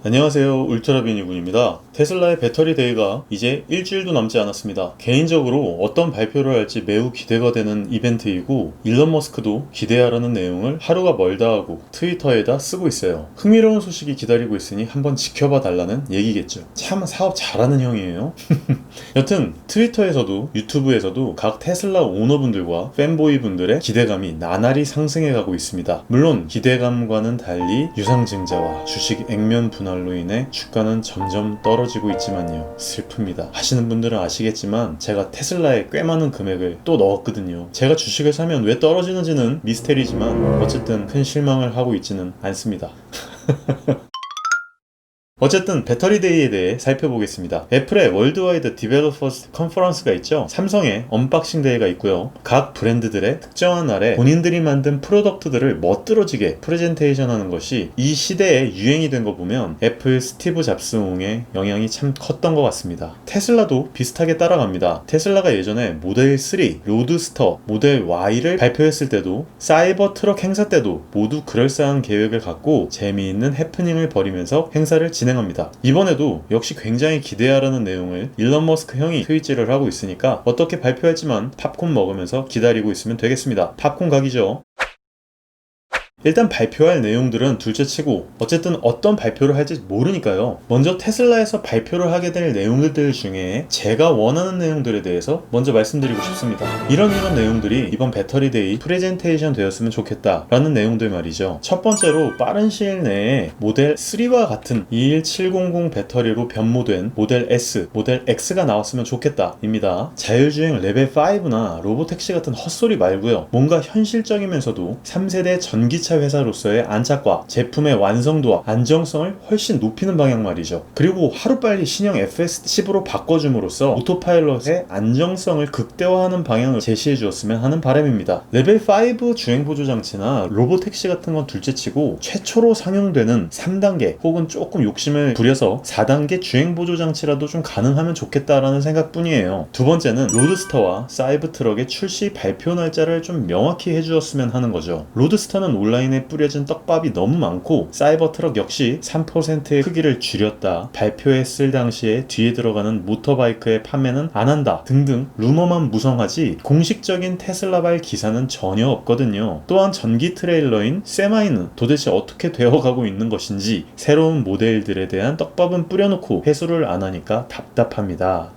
안녕하세요, 울트라비니군입니다. 테슬라의 배터리 데이가 이제 일주일도 남지 않았습니다. 개인적으로 어떤 발표를 할지 매우 기대가 되는 이벤트이고, 일론 머스크도 기대하라는 내용을 하루가 멀다 하고 트위터에다 쓰고 있어요. 흥미로운 소식이 기다리고 있으니 한번 지켜봐 달라는 얘기겠죠. 참 사업 잘하는 형이에요. 여튼 트위터에서도 유튜브에서도 각 테슬라 오너분들과 팬보이 분들의 기대감이 나날이 상승해가고 있습니다. 물론 기대감과는 달리 유상증자와 주식 액면 분할로 인해 주가는 점점 떨어지고 있지만요, 슬픕니다. 아시는 분들은 아시겠지만 제가 테슬라에 꽤 많은 금액을 또 넣었거든요. 제가 주식을 사면 왜 떨어지는지는 미스테리지만 어쨌든 큰 실망을 하고 있지는 않습니다. 어쨌든 배터리 데이에 대해 살펴보겠습니다. 애플의 월드와이드 디벨로퍼스 컨퍼런스가 있죠. 삼성의 언박싱 데이가 있고요. 각 브랜드들의 특정한 날에 본인들이 만든 프로덕트들을 멋들어지게 프레젠테이션 하는 것이 이 시대의 유행이 된 거 보면 애플 스티브 잡스옹의 영향이 참 컸던 것 같습니다. 테슬라도 비슷하게 따라갑니다. 테슬라가 예전에 모델 3, 로드스터, 모델 Y를 발표했을 때도 사이버 트럭 행사 때도 모두 그럴싸한 계획을 갖고 재미있는 해프닝을 벌이면서 행사를 진행합니다. 이번에도 역시 굉장히 기대하라는 내용을 일론 머스크 형이 트윗질을 하고 있으니까 어떻게 발표할지만 팝콘 먹으면서 기다리고 있으면 되겠습니다. 팝콘 각이죠. 일단 발표할 내용들은 둘째치고 어쨌든 어떤 발표를 할지 모르니까요. 먼저 테슬라에서 발표를 하게 될 내용들 중에 제가 원하는 내용들에 대해서 먼저 말씀드리고 싶습니다. 이런 내용들이 이번 배터리 데이 프레젠테이션 되었으면 좋겠다 라는 내용들 말이죠. 첫 번째로 빠른 시일 내에 모델 3와 같은 21700 배터리로 변모된 모델 S, 모델 X가 나왔으면 좋겠다 입니다. 자율주행 레벨 5나 로보택시 같은 헛소리 말고요. 뭔가 현실적이면서도 3세대 전기차 회사로서의 안착과 제품의 완성도와 안정성을 훨씬 높이는 방향 말이죠. 그리고 하루빨리 신형 FS10으로 바꿔줌으로써 오토파일럿의 안정성을 극대화하는 방향을 제시해 주었으면 하는 바람입니다. 레벨 5 주행보조장치나 로보택시 같은 건 둘째치고 최초로 상용되는 3단계 혹은 조금 욕심을 부려서 4단계 주행보조장치라도 좀 가능하면 좋겠다라는 생각뿐이에요. 두 번째는 로드스터와 사이버트럭의 출시 발표 날짜를 좀 명확히 해주었으면 하는 거죠. 로드스터는 온라인에 뿌려진 떡밥이 너무 많고 사이버트럭 역시 3%의 크기를 줄였다, 발표했을 당시에 뒤에 들어가는 모터바이크의 판매는 안 한다 등등 루머만 무성하지 공식적인 테슬라발 기사는 전혀 없거든요. 또한 전기 트레일러인 세마이는 도대체 어떻게 되어가고 있는 것인지 새로운 모델들에 대한 떡밥은 뿌려놓고 회수를 안 하니까 답답합니다.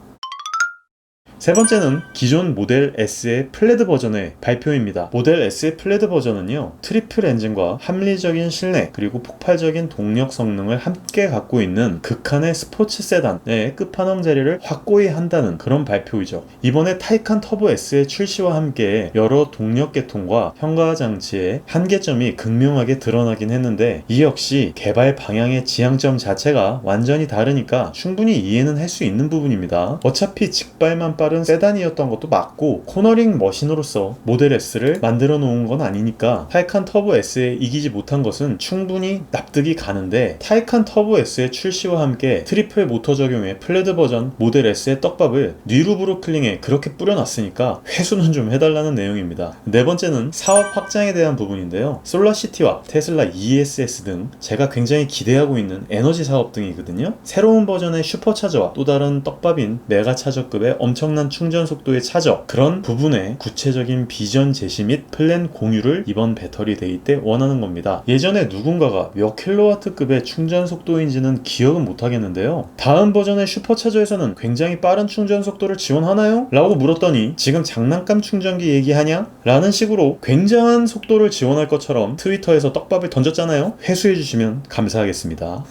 세 번째는 기존 모델 S의 플래드 버전의 발표입니다. 모델 S의 플래드 버전은요, 트리플 엔진과 합리적인 실내 그리고 폭발적인 동력 성능을 함께 갖고 있는 극한의 스포츠 세단의 끝판왕 자리를 확고히 한다는 그런 발표이죠. 이번에 타이칸 터보 S의 출시와 함께 여러 동력 계통과 현가 장치의 한계점이 극명하게 드러나긴 했는데 이 역시 개발 방향의 지향점 자체가 완전히 다르니까 충분히 이해는 할 수 있는 부분입니다. 어차피 직발만 빠른 세단이었던 것도 맞고 코너링 머신으로서 모델 S를 만들어 놓은 건 아니니까 타이칸 터보 S에 이기지 못한 것은 충분히 납득이 가는데, 타이칸 터보 S의 출시와 함께 트리플 모터 적용의 플래드 버전 모델 S의 떡밥을 뉴루 브루클링에 그렇게 뿌려놨으니까 회수는 좀 해달라는 내용입니다. 네 번째는 사업 확장에 대한 부분인데요. 솔라시티와 테슬라 ESS 등 제가 굉장히 기대하고 있는 에너지 사업 등이거든요. 새로운 버전의 슈퍼차저와 또 다른 떡밥인 메가차저급의 엄청난 충전 속도의 차저, 그런 부분의 구체적인 비전 제시 및 플랜 공유를 이번 배터리 데이 때 원하는 겁니다. 예전에 누군가가 몇 킬로와트급의 충전 속도인지는 기억은 못하겠는데요. 다음 버전의 슈퍼차저에서는 굉장히 빠른 충전 속도를 지원하나요? 라고 물었더니 지금 장난감 충전기 얘기하냐? 라는 식으로 굉장한 속도를 지원할 것처럼 트위터에서 떡밥을 던졌잖아요. 회수해주시면 감사하겠습니다.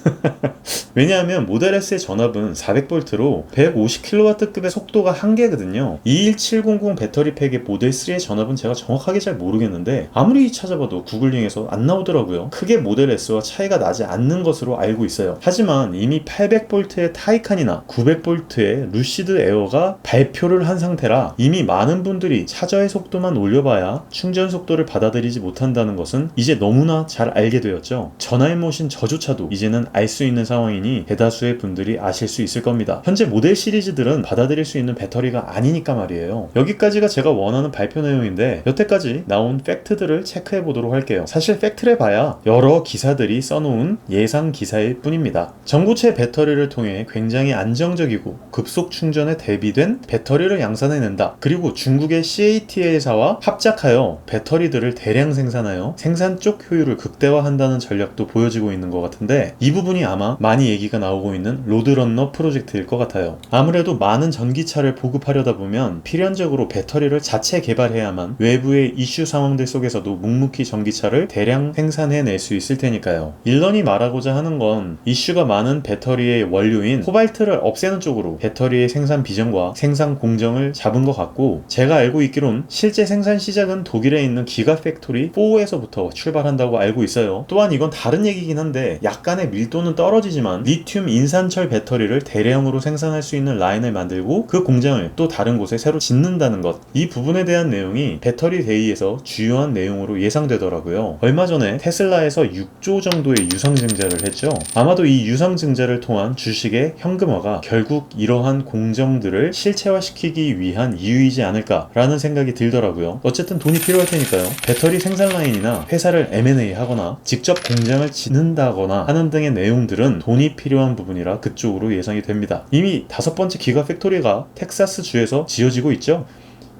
왜냐하면 모델 S의 전압은 400V로 150kW급의 속도가 한계거든요. 21700 배터리 팩의 모델 3의 전압은 제가 정확하게 잘 모르겠는데 아무리 찾아봐도 구글링에서 안 나오더라고요. 크게 모델 S와 차이가 나지 않는 것으로 알고 있어요. 하지만 이미 800V의 타이칸이나 900V의 루시드 에어가 발표를 한 상태라 이미 많은 분들이 차저의 속도만 올려봐야 충전 속도를 받아들이지 못한다는 것은 이제 너무나 잘 알게 되었죠. 전화해모신 저조차도 이제는 알 수 있는 상황이니 대다수의 분들이 아실 수 있을 겁니다. 현재 모델 시리즈들은 받아들일 수 있는 배터리 배터리가 아니니까 말이에요. 여기까지가 제가 원하는 발표 내용인데 여태까지 나온 팩트들을 체크해 보도록 할게요. 사실 팩트래 봐야 여러 기사들이 써놓은 예상 기사일 뿐입니다. 전고체 배터리를 통해 굉장히 안정적이고 급속 충전에 대비된 배터리를 양산해낸다. 그리고 중국의 CATL사와 합작하여 배터리들을 대량 생산하여 생산 쪽 효율을 극대화한다는 전략도 보여지고 있는 것 같은데, 이 부분이 아마 많이 얘기가 나오고 있는 로드런너 프로젝트일 것 같아요. 아무래도 많은 전기차를 보급하려다 보면 필연적으로 배터리를 자체 개발해야만 외부의 이슈 상황들 속에서도 묵묵히 전기차를 대량 생산해낼 수 있을 테니까요. 일런이 말하고자 하는 건 이슈가 많은 배터리의 원료인 코발트를 없애는 쪽으로 배터리의 생산 비전과 생산 공정을 잡은 것 같고, 제가 알고 있기론 실제 생산 시작은 독일에 있는 기가팩토리 4에서부터 출발한다고 알고 있어요. 또한 이건 다른 얘기긴 한데 약간의 밀도는 떨어지지만 리튬 인산철 배터리를 대량으로 생산할 수 있는 라인을 만들고 그 공장을 또 다른 곳에 새로 짓는다는 것, 이 부분에 대한 내용이 배터리 데이에서 주요한 내용으로 예상되더라고요. 얼마 전에 테슬라에서 6조 정도의 유상증자를 했죠. 아마도 이 유상증자를 통한 주식의 현금화가 결국 이러한 공정들을 실체화시키기 위한 이유이지 않을까라는 생각이 들더라고요. 어쨌든 돈이 필요할 테니까요. 배터리 생산 라인이나 회사를 M&A 하거나 직접 공장을 짓는다거나 하는 등의 내용들은 돈이 필요한 부분이라 그쪽으로 예상이 됩니다. 이미 5번째 기가팩토리가 텍사스 주에서 지어지고 있죠.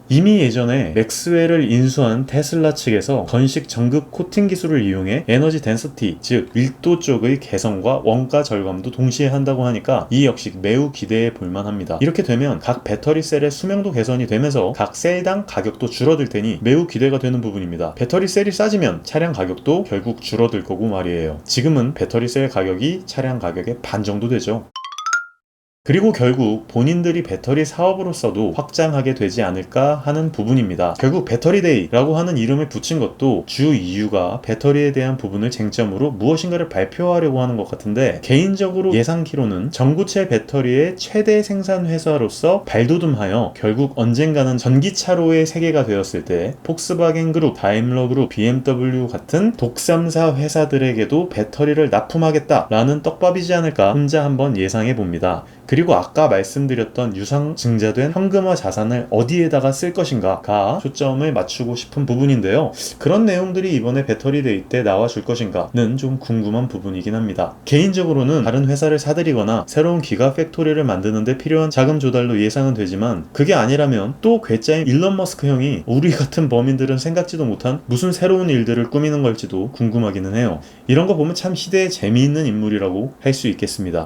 이미 예전에 맥스웰을 인수한 테슬라 측에서 건식 전극 코팅 기술을 이용해 에너지 덴시티, 즉 밀도 쪽의 개선과 원가 절감도 동시에 한다고 하니까 이 역시 매우 기대해 볼만합니다. 이렇게 되면 각 배터리 셀의 수명도 개선이 되면서 각 셀당 가격도 줄어들 테니 매우 기대가 되는 부분입니다. 배터리 셀이 싸지면 차량 가격도 결국 줄어들 거고 말이에요. 지금은 배터리 셀 가격이 차량 가격의 반 정도 되죠. 그리고 결국 본인들이 배터리 사업으로서도 확장하게 되지 않을까 하는 부분입니다. 결국 배터리데이라고 하는 이름을 붙인 것도 주 이유가 배터리에 대한 부분을 쟁점으로 무엇인가를 발표하려고 하는 것 같은데, 개인적으로 예상키로는 전고체 배터리의 최대 생산 회사로서 발돋움하여 결국 언젠가는 전기차로의 세계가 되었을 때 폭스바겐 그룹, 다임러 그룹, BMW 같은 독삼사 회사들에게도 배터리를 납품하겠다라는 떡밥이지 않을까 혼자 한번 예상해 봅니다. 그리고 아까 말씀드렸던 유상증자된 현금화 자산을 어디에다가 쓸 것인가가 초점을 맞추고 싶은 부분인데요. 그런 내용들이 이번에 배터리데이 때 나와줄 것인가는 좀 궁금한 부분이긴 합니다. 개인적으로는 다른 회사를 사들이거나 새로운 기가팩토리를 만드는데 필요한 자금 조달로 예상은 되지만, 그게 아니라면 또 괴짜인 일론 머스크 형이 우리 같은 범인들은 생각지도 못한 무슨 새로운 일들을 꾸미는 걸지도 궁금하기는 해요. 이런 거 보면 참 시대에 재미있는 인물이라고 할 수 있겠습니다.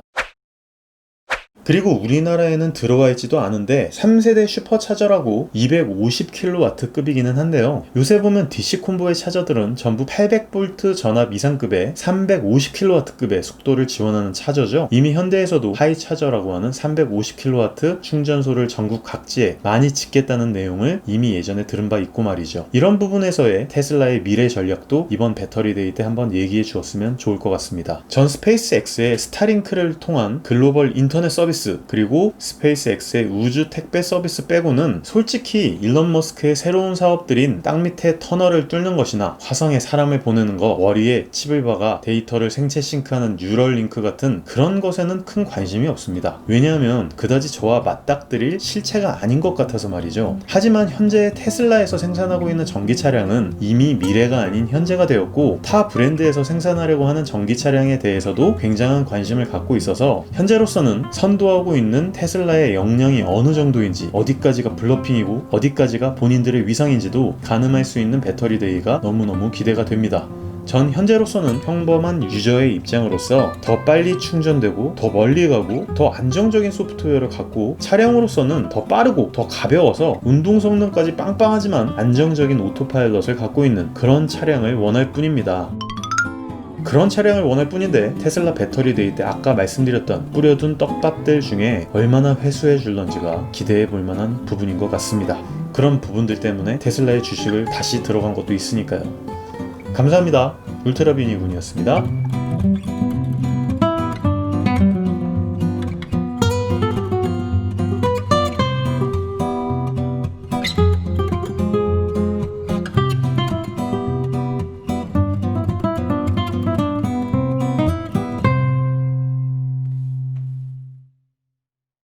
그리고 우리나라에는 들어와 있지도 않은데 3세대 슈퍼차저라고 250kW급이기는 한데요. 요새 보면 DC 콤보의 차저들은 전부 800V 전압 이상급의 350kW급의 속도를 지원하는 차저죠. 이미 현대에서도 하이차저라고 하는 350kW 충전소를 전국 각지에 많이 짓겠다는 내용을 이미 예전에 들은 바 있고 말이죠. 이런 부분에서의 테슬라의 미래 전략도 이번 배터리데이 때 한번 얘기해 주었으면 좋을 것 같습니다. 전 스페이스X의 스타링크를 통한 글로벌 인터넷 서비스, 그리고 스페이스X의 우주 택배 서비스 빼고는 솔직히 일론 머스크의 새로운 사업들인 땅 밑에 터널을 뚫는 것이나 화성에 사람을 보내는 것, 머리에 칩을 박아 데이터를 생체 싱크하는 뉴럴링크 같은 그런 것에는 큰 관심이 없습니다. 왜냐하면 그다지 저와 맞닥뜨릴 실체가 아닌 것 같아서 말이죠. 하지만 현재 테슬라에서 생산하고 있는 전기 차량은 이미 미래가 아닌 현재가 되었고, 타 브랜드에서 생산하려고 하는 전기 차량에 대해서도 굉장한 관심을 갖고 있어서 현재로서는 선도하고 있는 테슬라의 역량이 어느 정도인지, 어디까지가 블러핑이고 어디까지가 본인들의 위상인지도 가늠할 수 있는 배터리데이가 너무너무 기대가 됩니다. 전 현재로서는 평범한 유저의 입장으로서 더 빨리 충전되고 더 멀리 가고 더 안정적인 소프트웨어를 갖고 차량으로서는 더 빠르고 더 가벼워서 운동 성능까지 빵빵하지만 안정적인 오토파일럿을 갖고 있는 그런 차량을 원할 뿐입니다. 그런 차량을 원할 뿐인데 테슬라 배터리데이 때 아까 말씀드렸던 뿌려둔 떡밥들 중에 얼마나 회수해 줄런지가 기대해 볼 만한 부분인 것 같습니다. 그런 부분들 때문에 테슬라의 주식을 다시 들어간 것도 있으니까요. 감사합니다. 울트라비니군이었습니다.